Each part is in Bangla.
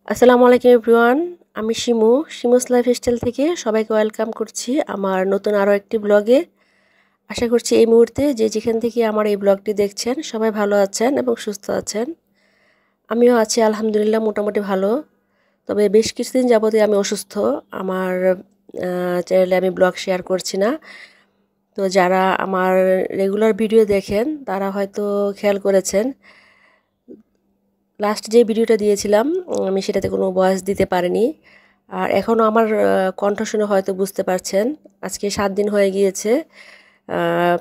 আসসালামু আলাইকুম এভরিওয়ান। আমি শিমুস লাইফস্টাইল থেকে সবাইকে ওয়েলকাম করছি আমার নতুন আরও একটি ব্লগে। আশা করছি এই মুহূর্তে যে যেখান থেকে আমার এই ব্লগটি দেখছেন সবাই ভালো আছেন এবং সুস্থ আছেন। আমিও আছি আলহামদুলিল্লাহ, মোটামুটি ভালো। তবে বেশ কিছুদিন যাবতই আমি অসুস্থ। আমার চ্যানেলে আমি ব্লগ শেয়ার করছি না। তো যারা আমার রেগুলার ভিডিও দেখেন তারা হয়তো খেয়াল করেছেন লাস্ট যে ভিডিওটা দিয়েছিলাম আমি সেটাতে কোনো ভয়েস দিতে পারিনি। আর এখনও আমার কণ্ঠ শুনে হয়তো বুঝতে পারছেন আজকে 7 দিন হয়ে গিয়েছে।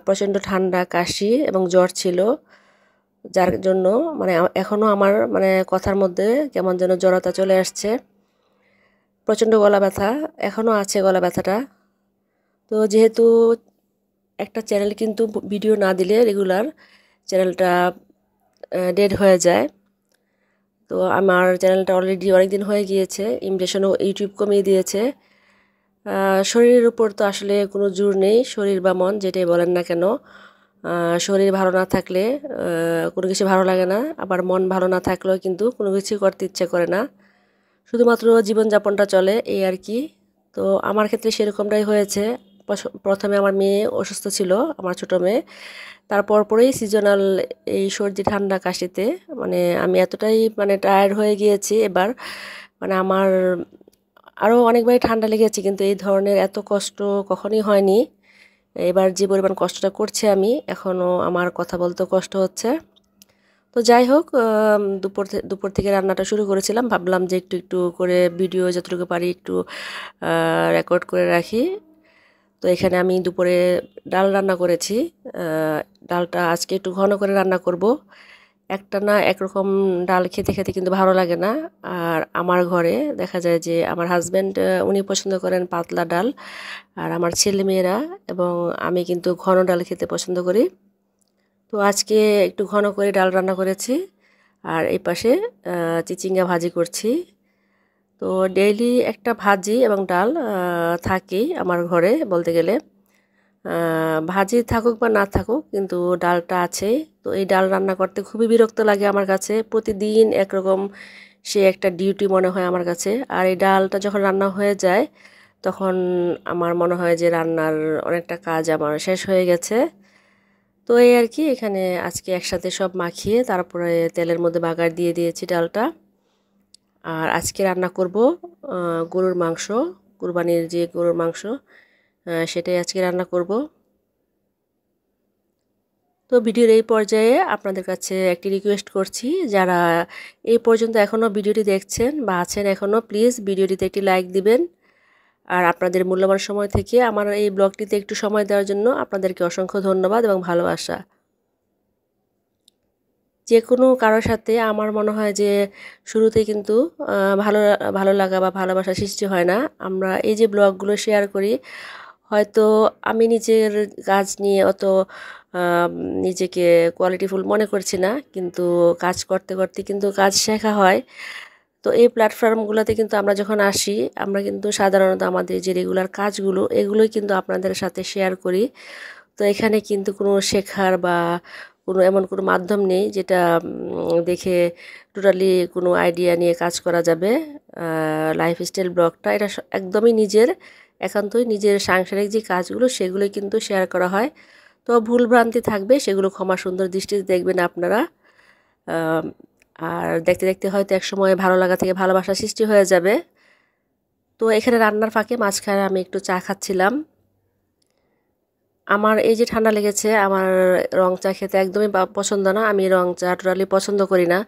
প্রচণ্ড ঠান্ডা, কাশি এবং জ্বর ছিল, যার জন্য মানে এখনও আমার মানে কথার মধ্যে কেমন যেন জড়তা চলে আসছে। প্রচণ্ড গলা ব্যথা এখনও আছে, গলা ব্যথাটা। তো যেহেতু একটা চ্যানেল কিন্তু ভিডিও না দিলে রেগুলার চ্যানেলটা ডেড হয়ে যায়। তো আমার চ্যানেলটা অলরেডি অনেক দিন হয়ে গিয়েছে, ইমপ্রেশনও ইউটিউব কমিয়ে দিয়েছে। শরীরের উপর তো আসলে কোনো জোর নেই, শরীর বা মন যেটাই বলেন না কেন। শরীর ভালো না থাকলে কোনো কিছু ভালো লাগে না, আবার মন ভালো না থাকলেও কিন্তু কোনো কিছু করতে ইচ্ছে করে না। শুধুমাত্র জীবনযাপনটা চলে এই আর কি। তো আমার ক্ষেত্রে সেরকমটাই হয়েছে। প্রথমে আমার মেয়ে অসুস্থ ছিল, আমার ছোটো মেয়ে। তারপর পরেই সিজনাল এই সর্দি ঠান্ডা কাশিতে মানে আমি এতটাই মানে টায়ার্ড হয়ে গিয়েছি এবার। মানে আমার আরও অনেকবারই ঠান্ডা লেগেছে, কিন্তু এই ধরনের এত কষ্ট কখনোই হয়নি। এবার যে পরিমাণ কষ্টটা করছি আমি, এখনও আমার কথা বলতে কষ্ট হচ্ছে। তো যাই হোক, দুপুর থেকে রান্নাটা শুরু করেছিলাম, ভাবলাম যে একটু একটু করে ভিডিও যতটুকু পারি একটু রেকর্ড করে রাখি। তো এখানে আমি দুপুরে ডাল রান্না করেছি। ডালটা আজকে একটু ঘন করে রান্না করব। একটা না একরকম ডাল খেতে খেতে কিন্তু ভালো লাগে না। আর আমার ঘরে দেখা যায় যে আমার হাজব্যান্ড উনি পছন্দ করেন পাতলা ডাল, আর আমার ছেলেমেয়েরা এবং আমি কিন্তু ঘন ডাল খেতে পছন্দ করি। তো আজকে একটু ঘন করে ডাল রান্না করেছি, আর এই পাশে চিচিঙ্গা ভাজি করছি। তো ডেইলি একটা ভাজি এবং ডাল থাকেই আমার ঘরে বলতে গেলে। ভাজি থাকুক বা না থাকুক, কিন্তু ডালটা আছেই। তো এই ডাল রান্না করতে খুবই বিরক্ত লাগে আমার কাছে, প্রতিদিন একরকম সে একটা ডিউটি মনে হয় আমার কাছে। আর এই ডালটা যখন রান্না হয়ে যায় তখন আমার মনে হয় যে রান্নার অনেকটা কাজ আমার শেষ হয়ে গেছে। তো এই আর কি, এখানে আজকে একসাথে সব মাখিয়ে তারপরে তেলের মধ্যে বাগার দিয়ে দিয়েছি ডালটা। আর আজকে রান্না করব গরুর মাংস, কুরবানির যে গরুর মাংস সেটাই আজকে রান্না করব। তো ভিডিওর এই পর্যায়ে আপনাদের কাছে একটি রিকোয়েস্ট করছি, যারা এই পর্যন্ত এখনও ভিডিওটি দেখছেন বা আছেন এখনও, প্লিজ ভিডিওটিতে একটি লাইক দিবেন। আর আপনাদের মূল্যবান সময় থেকে আমার এই ব্লগটিতে একটু সময় দেওয়ার জন্য আপনাদেরকে অসংখ্য ধন্যবাদ এবং ভালোবাসা। যে কোনো কারোর সাথে আমার মনে হয় যে শুরুতে কিন্তু ভালো ভালো লাগা বা ভালোবাসা সৃষ্টি হয় না। আমরা এই যে ব্লগগুলো শেয়ার করি, হয়তো আমি নিজের কাজ নিয়ে অত নিজেকে কোয়ালিটিফুল মনে করছি না, কিন্তু কাজ করতে করতে কিন্তু কাজ শেখা হয়। তো এই প্ল্যাটফর্মগুলোতে কিন্তু আমরা যখন আসি, আমরা কিন্তু সাধারণত আমাদের যে রেগুলার কাজগুলো এগুলোই কিন্তু আপনাদের সাথে শেয়ার করি। তো এখানে কিন্তু কোনো শেখার বা কোনো এমন কোনো মাধ্যম নেই যেটা দেখে টোটালি কোনো আইডিয়া নিয়ে কাজ করা যাবে। লাইফস্টাইল ব্লগটা এটা একদমই নিজের, একান্তই নিজের সাংসারিক যে কাজগুলো সেগুলোই কিন্তু শেয়ার করা হয়। তো ভুল ভ্রান্তি থাকবে, সেগুলো ক্ষমা সুন্দর দৃষ্টিতে দেখবেন আপনারা। আহ, আর দেখতে দেখতে হয়তো একসময় ভালো লাগা থেকে ভালোবাসা সৃষ্টি হয়ে যাবে। তো এখানে রান্নার ফাঁকে মাঝখানে আমি একটু চা খাচ্ছিলাম। আমার এই যে ঠান্ডা লেগেছে, আমার রং চা খেতে একদমই পছন্দ না, আমি রং চা টোটালি পছন্দ করি না।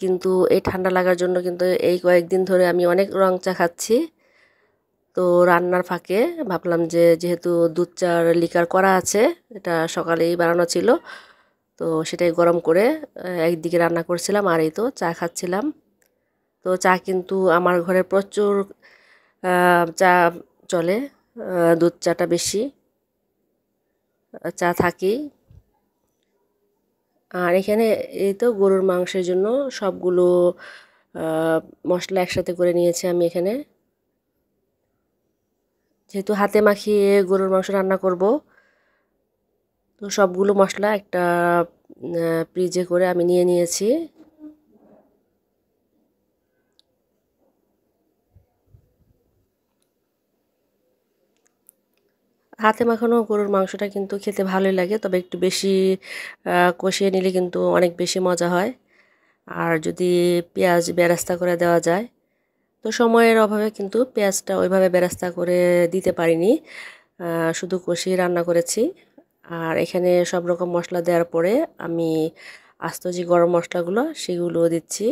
কিন্তু এই ঠান্ডা লাগার জন্য কিন্তু এই কয়েকদিন ধরে আমি অনেক রং চা খাচ্ছি। তো রান্নার ফাঁকে ভাবলাম যে যেহেতু দুধ চার লিকার করা আছে, এটা সকালেই বানানো ছিল, তো সেটাই গরম করে একদিকে রান্না করছিলাম আর এই তো চা খাচ্ছিলাম। তো চা কিন্তু আমার ঘরে প্রচুর চা চলে, দুধ চাটা বেশি চা থাকেই। আর এখানে এই তো গরুর মাংসের জন্য সবগুলো মশলা একসাথে করে নিয়েছি আমি এখানে। যেহেতু হাতে মাখিয়ে গরুর মাংস রান্না করব, তো সবগুলো মশলা একটা ফ্রিজে করে আমি নিয়ে নিয়েছি। হাতে মাখানো গরুর মাংসটা কিন্তু খেতে ভালোই লাগে, তবে একটু বেশি কষিয়ে নিলে কিন্তু অনেক বেশি মজা হয়। আর যদি পেঁয়াজ বেরেস্তা করে দেওয়া যায়, তো সময়ের অভাবে কিন্তু পেঁয়াজটা ওইভাবে বেরেস্তা করে দিতে পারিনি, শুধু কষিয়ে রান্না করেছি। আর এখানে সব রকম মশলা দেওয়ার পরে আমি আস্ত যে গরম মশলাগুলো সেগুলো দিচ্ছি।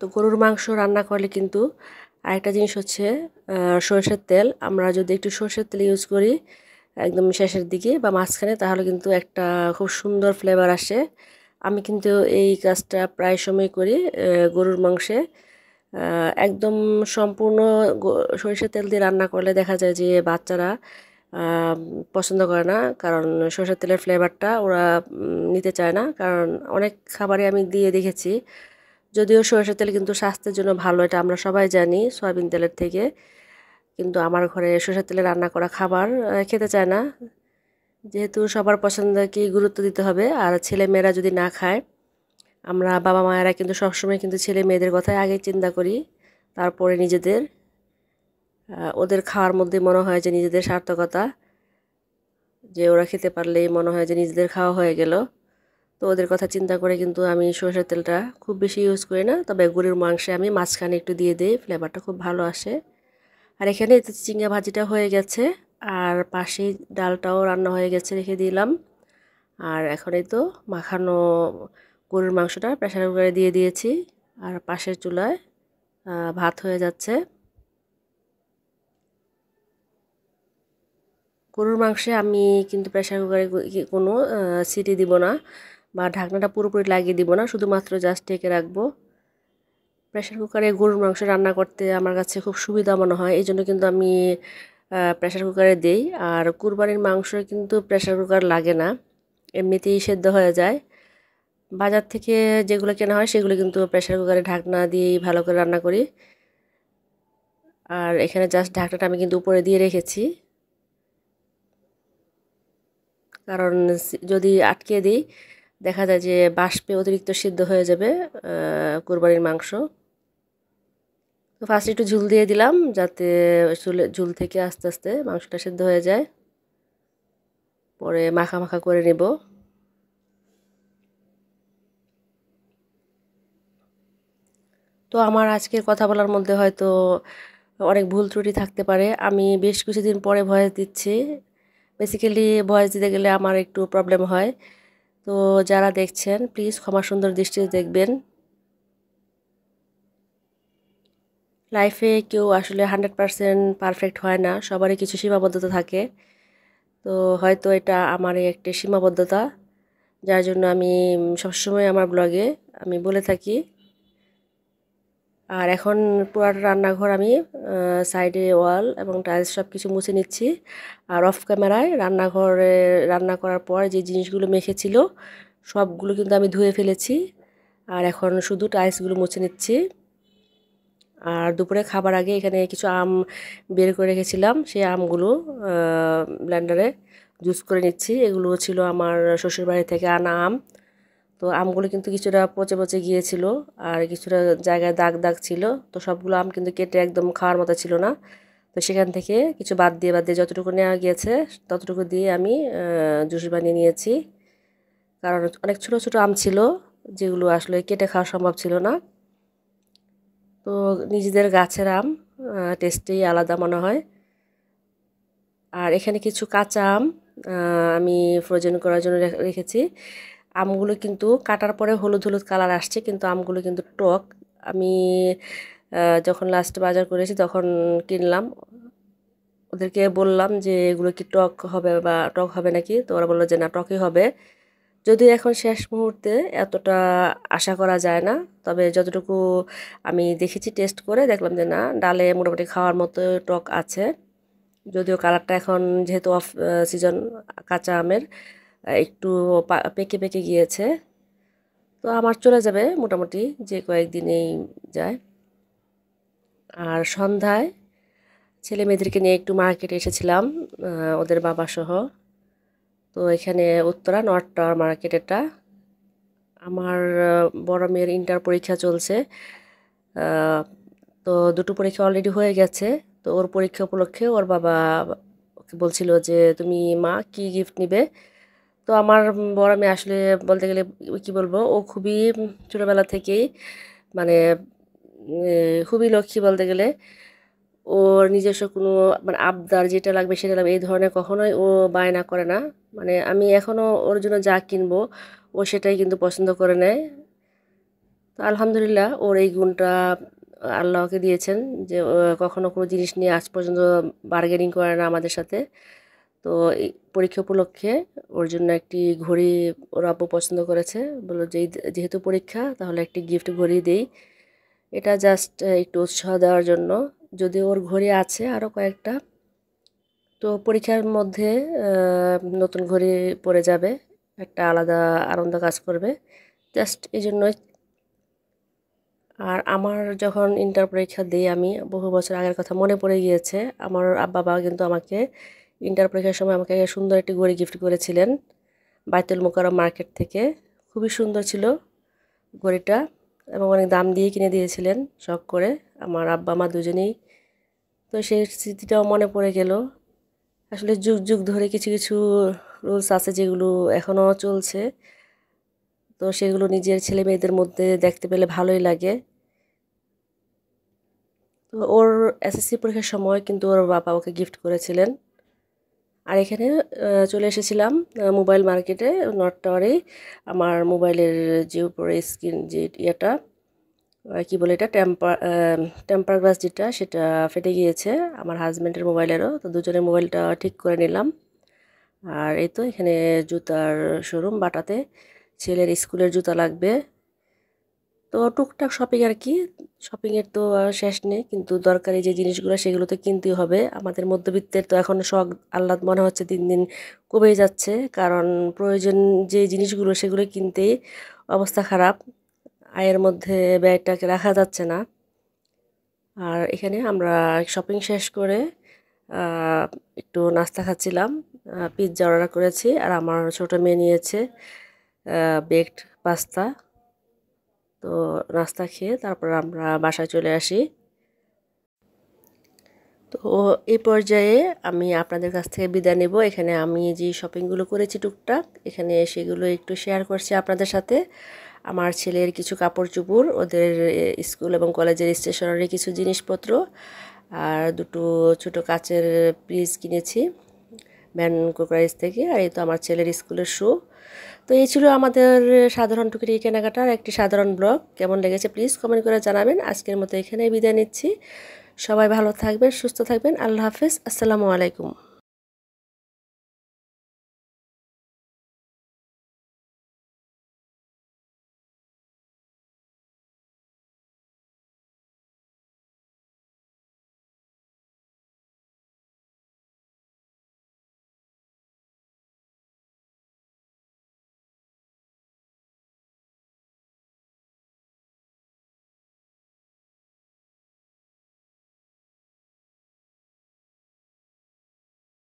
তো গরুর মাংস রান্না করলে কিন্তু আরেকটা জিনিস হচ্ছে সরষের তেল। আমরা যদি একটু সরষের তেল ইউজ করি একদম শেষের দিকে বা মাঝখানে, তাহলে কিন্তু একটা খুব সুন্দর ফ্লেভার আসে। আমি কিন্তু এই কাজটা প্রায় সময় করি গরুর মাংসে। একদম সম্পূর্ণ সরিষার তেল দিয়ে রান্না করলে দেখা যায় যে বাচ্চারা পছন্দ করে না, কারণ সরষের তেলের ফ্লেভারটা ওরা নিতে চায় না। কারণ অনেক খাবারে আমি দিয়ে দেখেছি, যদিও সরষের তেল কিন্তু স্বাস্থ্যের জন্য ভালো, এটা আমরা সবাই জানি সয়াবিন তেলের থেকে, কিন্তু আমার ঘরে সরষের তেলে রান্না করা খাবার খেতে চায় না। যেহেতু সবার পছন্দকে গুরুত্ব দিতে হবে, আর ছেলে মেয়েরা যদি না খায়, আমরা বাবা মায়েরা কিন্তু সবসময় কিন্তু ছেলে মেয়েদের কথাই আগে চিন্তা করি, তারপরে নিজেদের। ওদের খাওয়ার মধ্যে মনে হয় যে নিজেদের সার্থকতা, যে ওরা খেতে পারলেই মনে হয় যে নিজেদের খাওয়া হয়ে গেল। তো ওদের কথা চিন্তা করে কিন্তু আমি সরষের তেলটা খুব বেশি ইউজ করি না, তবে গরুর মাংসে আমি মাঝখানে একটু দিয়ে দিই, ফ্লেভারটা খুব ভালো আসে। আর এখানে চিংড়া ভাজিটা হয়ে গেছে, আর পাশেই ডালটাও রান্না হয়ে গেছে, রেখে দিলাম। আর এখন এই তো মাখানো গরুর মাংসটা প্রেসার কুকারে দিয়ে দিয়েছি, আর পাশের চুলায় ভাত হয়ে যাচ্ছে। গরুর মাংসে আমি কিন্তু প্রেসার কুকারে কোনো সিটি দিব না, বা ঢাকনাটা পুরোপুরি লাগিয়ে দিব না, শুধুমাত্র জাস্ট ঢেকে রাখবো। প্রেসার কুকারে গরুর মাংস রান্না করতে আমার কাছে খুব সুবিধা মনে হয়, এই জন্য কিন্তু আমি প্রেসার কুকারে দেই। আর কুরবানির মাংস কিন্তু প্রেসার কুকার লাগে না, এমনিতেই সেদ্ধ হয়ে যায়। বাজার থেকে যেগুলো কেনা হয় সেগুলো কিন্তু প্রেসার কুকারে ঢাকনা দিয়েই ভালো করে রান্না করি। আর এখানে জাস্ট ঢাকনাটা আমি কিন্তু উপরে দিয়ে রেখেছি, কারণ যদি আটকে দিই দেখা যায় যে বাষ্পে অতিরিক্ত সিদ্ধ হয়ে যাবে কুরবানির মাংস। তো ফার্স্ট একটু ঝুল দিয়ে দিলাম, যাতে ঝুল থেকে আস্তে আস্তে মাংসটা সিদ্ধ হয়ে যায়, পরে মাখা মাখা করে নেব। তো আমার আজকের কথা বলার মধ্যে হয়তো অনেক ভুল ত্রুটি থাকতে পারে, আমি বেশ কিছুদিন পরে ভয়েস দিচ্ছি। বেসিক্যালি ভয়েস দিতে গেলে আমার একটু প্রবলেম হয়, তো যারা দেখছেন প্লিজ ক্ষমা সুন্দর দৃষ্টিতে দেখবেন। লাইফে কেউ আসলে 100% পারফেক্ট হয় না, সবারই কিছু সীমাবদ্ধতা থাকে। তো হয়তো এটা আমারই একটা সীমাবদ্ধতা, যার জন্য আমি সবসময় আমার ব্লগে আমি বলে থাকি। আর এখন পুরাটা রান্নাঘর আমি সাইডে ওয়াল এবং টাইলস সব কিছু মুছে নিচ্ছি। আর অফ ক্যামেরায় রান্নাঘরে রান্না করার পর যে জিনিসগুলো মেখেছিল সবগুলো কিন্তু আমি ধুয়ে ফেলেছি, আর এখন শুধু টাইলসগুলো মুছে নিচ্ছি। আর দুপুরে খাবার আগে এখানে কিছু আম বের করে রেখেছিলাম, সেই আমগুলো ব্লেন্ডারে জুস করে নিচ্ছি। এগুলো ছিল আমার শ্বশুরবাড়ি থেকে আনা আম। তো আমগুলো কিন্তু কিছুটা পচে পচে গিয়েছিল, আর কিছুটা জায়গায় দাগ দাগ ছিল। তো সবগুলো আম কিন্তু কেটে একদম খাওয়ার মতো ছিল না, তো সেখান থেকে কিছু বাদ দিয়ে যতটুকু নেওয়া গিয়েছে ততটুকু দিয়ে আমি জুস বানিয়ে নিয়েছি। কারণ অনেক ছোট ছোট আম ছিল, যেগুলো আসলে কেটে খাওয়া সম্ভব ছিল না। তো নিজেদের গাছের আম টেস্টেই আলাদা মনে হয়। আর এখানে কিছু কাঁচা আম আমি ফ্রোজেন করার জন্য রেখেছি। আমগুলো কিন্তু কাটার পরে হলুদ হলুদ কালার আসছে, কিন্তু আমগুলো কিন্তু টক। আমি যখন লাস্ট বাজার করেছি তখন কিনলাম, ওদেরকে বললাম যে এগুলো কি টক হবে বা টক হবে নাকি, তো ওরা বললো যে না, টকই হবে। যদিও এখন শেষ মুহূর্তে এতটা আশা করা যায় না, তবে যতটুকু আমি দেখেছি টেস্ট করে দেখলাম যে না, ডালে মোটামুটি খাওয়ার মতো টক আছে। যদিও কালারটা এখন যেহেতু অফ সিজন কাঁচা আমের একটু পেকে পেকে গিয়েছে। তো আমার চলে যাবে মোটামুটি যে কয়েকদিনেই যায়। আর সন্ধ্যায় ছেলে মেয়েদেরকে নিয়ে একটু মার্কেটে এসেছিলাম ওদের বাবা সহ। তো তো এখানে উত্তরা নর্থ টাওয়ার মার্কেট এটা। আমার বড় মেয়ের ইন্টার পরীক্ষা চলছে। তো দুটো পরীক্ষা অলরেডি হয়ে গেছে। তো ওর পরীক্ষা উপলক্ষে ওর বাবা ওকে বলছিল যে তুমি মা কি গিফট নিবে। তো আমার বড় মেয়ে আসলে বলতে গেলে কি বলবো, ও খুবই ছোটোবেলা থেকেই মানে খুবই লক্ষ্মী বলতে গেলে। ওর নিজস্ব কোনো মানে আবদার যেটা লাগবে সেটা লাগবে এই ধরনের কখনোই ও বায়না করে না। মানে আমি এখনও ওর জন্য যা কিনবো ও সেটাই কিন্তু পছন্দ করে নেয়। তো আলহামদুলিল্লাহ ওর এই গুণটা আল্লাহকে দিয়েছেন যে ও কখনো কোনো জিনিস নিয়ে আজ পর্যন্ত বার্গেনিং করে না আমাদের সাথে। তো এই পরীক্ষা উপলক্ষে ওর জন্য একটি ঘড়ি ওর আব্বু পছন্দ করেছে, বললো যে যেহেতু পরীক্ষা তাহলে একটি গিফট ঘড়ি দেই। এটা জাস্ট একটু উৎসাহ দেওয়ার জন্য। যদি ওর ঘড়ি আছে আরও কয়েকটা, তো পরীক্ষার মধ্যে নতুন ঘড়ি পরে যাবে, একটা আলাদা আনন্দ কাজ করবে, জাস্ট এই জন্যই। আর আমার যখন ইন্টার পরীক্ষা দিই আমি বহু বছর আগের কথা মনে পড়ে গিয়েছে। আমার বাবা কিন্তু আমাকে ইন্টার পরীক্ষার সময় আমাকে সুন্দর একটি ঘড়ি গিফট করেছিলেন বাইতুল মোকাররম মার্কেট থেকে। খুবই সুন্দর ছিল ঘড়িটা এবং অনেক দাম দিয়ে কিনে দিয়েছিলেন শখ করে আমার আব্বা মা দুজনেই। তো সেই স্মৃতিটাও মনে পড়ে গেল। আসলে যুগ যুগ ধরে কিছু কিছু রুলস আছে যেগুলো এখনও চলছে। তো সেগুলো নিজের ছেলে মেয়েদের মধ্যে দেখতে পেলে ভালোই লাগে। তো ওর এসএসসি পরীক্ষার সময় কিন্তু ওর বাবা ওকে গিফট করেছিলেন। আর এখানে চলে এসেছিলাম মোবাইল মার্কেটে নর্থ টাওয়ারে। আমার মোবাইলের যে উপরে স্ক্রিন যে ইয়েটা কি বলে এটা টেম্পার গ্লাস যেটা সেটা ফেটে গিয়েছে আমার হাজব্যান্ডের মোবাইলেরও। তো দুজনের মোবাইলটা ঠিক করে নিলাম। আর এই তো এখানে জুতার শোরুম বাটাতে, ছেলের স্কুলের জুতা লাগবে। তো টুকটাক শপিং আর কি, শপিংয়ের তো আর শেষ নেই, কিন্তু দরকারি যে জিনিসগুলো সেগুলো তো কিনতেই হবে। আমাদের মধ্যবিত্তের তো এখন শখ আহ্লাদ মনে হচ্ছে দিন দিন কমেই যাচ্ছে, কারণ প্রয়োজন যে জিনিসগুলো সেগুলো কিনতেই অবস্থা খারাপ, আয়ের মধ্যে ব্যয়টাকে রাখা যাচ্ছে না। আর এখানে আমরা শপিং শেষ করে আহ, একটু নাস্তা খাচ্ছিলাম। পিৎজা অর্ডার করেছি আর আমার ছোটো মেয়ে নিয়েছে বেকড পাস্তা। তো নাস্তা খেয়ে তারপর আমরা বাসায় চলে আসি। তো এই পর্যায়ে আমি আপনাদের কাছ থেকে বিদায় নেব। এখানে আমি যে শপিংগুলো করেছি টুকটাক এখানে সেগুলো একটু শেয়ার করছি আপনাদের সাথে। আমার ছেলের কিছু কাপড় চোপড়, ওদের স্কুল এবং কলেজের স্টেশনারি কিছু জিনিসপত্র, আর দুটো ছোটো কাচের পিস কিনেছি ম্যান ক্রোকারিজ থেকে। আর এই তো আমার ছেলের স্কুলের শু। তো এই ছিল আমাদের সাধারণ টুকরি কেনাকাটার একটি সাধারণ ব্লগ। কেমন লেগেছে প্লিজ কমেন্ট করে জানাবেন। আজকের মতো এখানেই বিদায় নিচ্ছি। সবাই ভালো থাকবেন, সুস্থ থাকবেন। আল্লাহ হাফেজ, আসসালামু আলাইকুম।